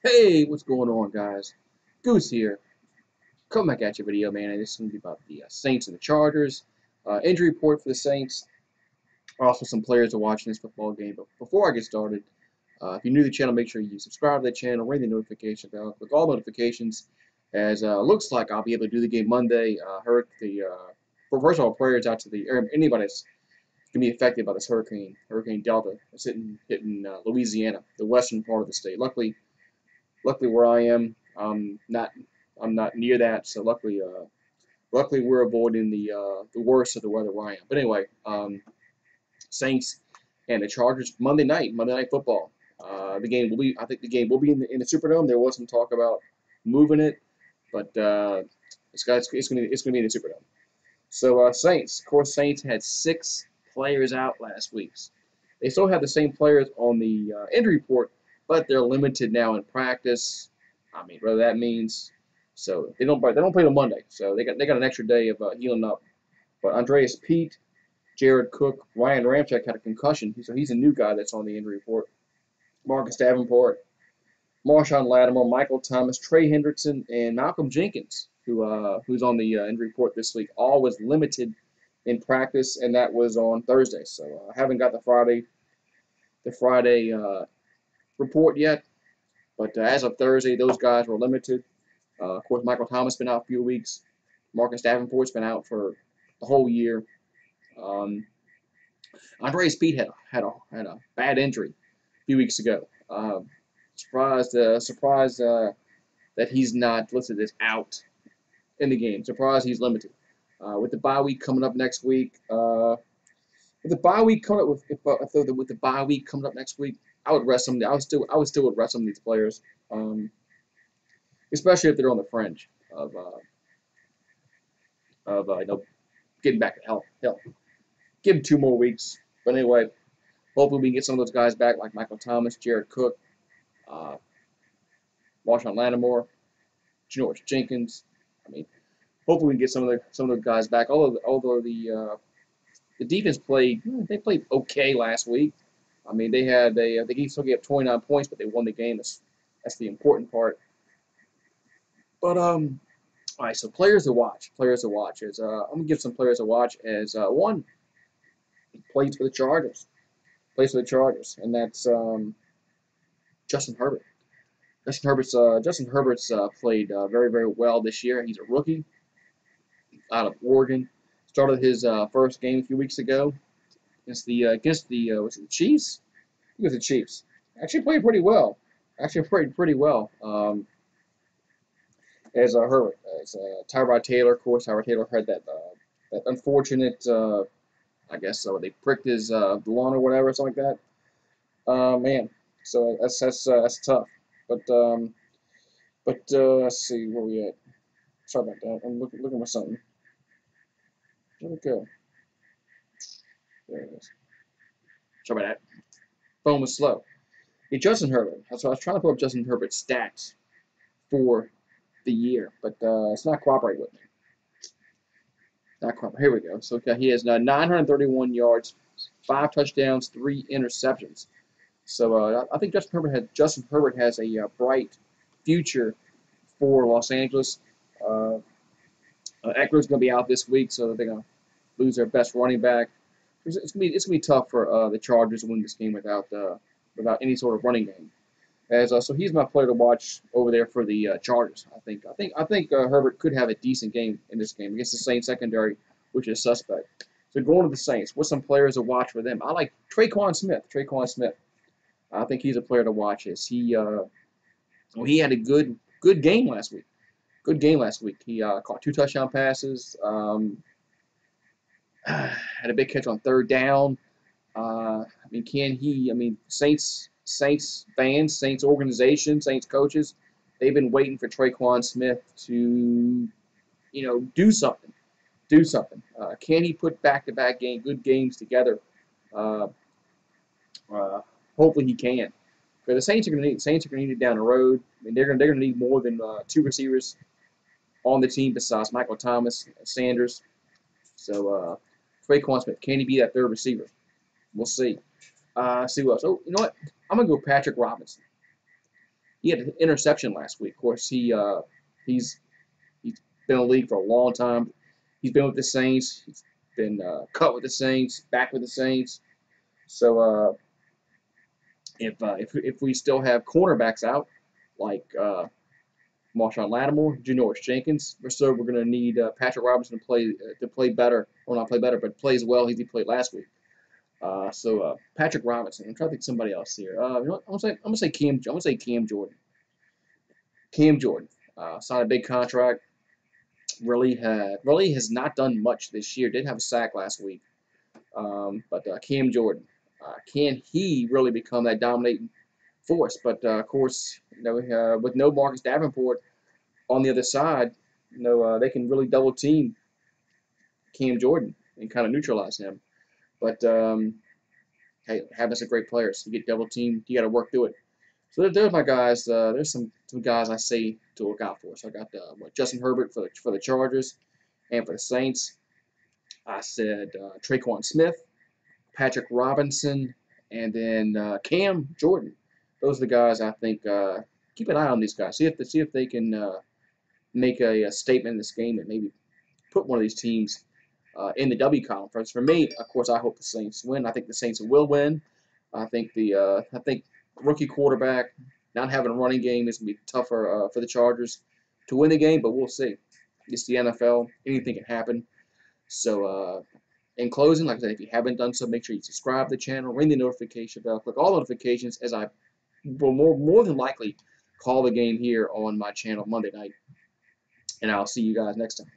Hey, what's going on, guys? Goose here. Come back at your video, man. And this is going to be about the Saints and the Chargers. Injury report for the Saints. Also, some players to watch in this football game. But before I get started, if you're new to the channel, make sure you subscribe to the channel, ring the notification bell, click all notifications. As looks like I'll be able to do the game Monday. Heard first of all, prayers out to anybody that's going to be affected by this Hurricane Delta. It's hitting Louisiana, the western part of the state. Luckily where I am, I'm not near that, so luckily we're avoiding the worst of the weather where I am. But anyway, Saints and the Chargers Monday night football. I think the game will be in the Superdome. There was some talk about moving it, but it's gonna be in the Superdome. So Saints, of course, Saints had 6 players out last week. They still have the same players on the injury report, but they're limited now in practice. I mean, whether that means so they don't play on Monday, so they got an extra day of healing up. But Andreas Pete, Jared Cook, Ryan Ramczyk had a concussion, so he's a new guy that's on the injury report. Marcus Davenport, Marshawn Lattimore, Michael Thomas, Trey Hendrickson, and Malcolm Jenkins, who's on the injury report this week, all was limited in practice, and that was on Thursday. So I haven't got the Friday report yet, but as of Thursday, those guys were limited. Of course, Michael Thomas has been out a few weeks. Marcus Davenport's been out for the whole year. Um, Andreas Pete had a bad injury a few weeks ago. Surprised that he's not listed as out in the game. Surprised he's limited. With the bye week coming up next week, with the bye week coming up with the bye week coming up next week, I would rest some. I would still rest some of these players, especially if they're on the fringe of getting back to health. Hell, give them 2 more weeks. But anyway, hopefully we can get some of those guys back, like Michael Thomas, Jared Cook, uh, Marshawn Lattimore, George Jenkins. I mean, hopefully we can get some of those guys back. Although the defense played okay last week. I mean, they still gave up 29 points, but they won the game. That's the important part. But all right. So players to watch. Is I'm gonna give some players to watch. As one plays for the Chargers. And that's Justin Herbert. Justin Herbert's played very well this year. He's a rookie out of Oregon. Started his first game a few weeks ago against the was it the Chiefs? I think it was the Chiefs. Actually played pretty well. As Herbert, as Tyrod Taylor, of course. Tyrod Taylor had that unfortunate. I guess they pricked his lawn or whatever, something like that. Man, so that's tough. But let's see where we at. Sorry about that. I'm looking for something. Where'd it go? There it is. Sorry about that. Phone was slow. Hey, Justin Herbert. So I was trying to pull up Justin Herbert's stats for the year, but it's not cooperating with me. Not cooperating. Here we go. So he has 931 yards, 5 touchdowns, 3 interceptions. So I think Justin Herbert has a bright future for Los Angeles. Eckler's going to be out this week, so they're going to lose their best running back. It's going to be tough for the Chargers to win this game without any sort of running game. So he's my player to watch over there for the Chargers. I think Herbert could have a decent game in this game against the Saints secondary, which is suspect. So going to the Saints, what's some players to watch for them? I like Traquan Smith. I think he's a player to watch. He had a good game last week. He caught 2 touchdown passes. Had a big catch on 3rd down. I mean, Saints fans, Saints organization, Saints coaches, they've been waiting for Traquan Smith to, do something. Can he put back-to-back good games together? Uh, Hopefully he can. But the Saints are going to need it down the road. I mean, they're going to need more than 2 receivers on the team besides Michael Thomas and Sanders. So Traquan Smith, can he be that 3rd receiver? We'll see. See what else. Oh, you know what? I'm going to go Patrick Robinson. he had an interception last week. Of course, he's he's been in the league for a long time. He's been with the Saints. He's been cut with the Saints, back with the Saints. So if we still have cornerbacks out like Marshawn Lattimore, Janoris Jenkins, we're going to need Patrick Robinson to play better, or not play better, but play as well as he played last week. Patrick Robinson. I'm trying to think of somebody else here. You know what? I'm gonna say Cam Jordan. Cam Jordan signed a big contract. Really has not done much this year. Did have a sack last week. But Cam Jordan, can he really become that dominating force? But of course, with no Marcus Davenport on the other side, they can really double team Cam Jordan and kind of neutralize him. But hey, having some great players, you get double teamed, you got to work through it. So there's my guys. There's some guys I say to look out for. So I got Justin Herbert for the Chargers, and for the Saints, I said Traquan Smith, Patrick Robinson, and then Cam Jordan. Those are the guys I think. Keep an eye on these guys. See if they can make a statement in this game and maybe put one of these teams in the W column. For me, of course, I hope the Saints win. I think the Saints will win. I think rookie quarterback not having a running game is going to be tougher for the Chargers to win the game, but we'll see. It's the NFL. Anything can happen. So in closing, like I said, if you haven't done so, make sure you subscribe to the channel, ring the notification bell, click all notifications, as I will more than likely call the game here on my channel Monday night. And I'll see you guys next time.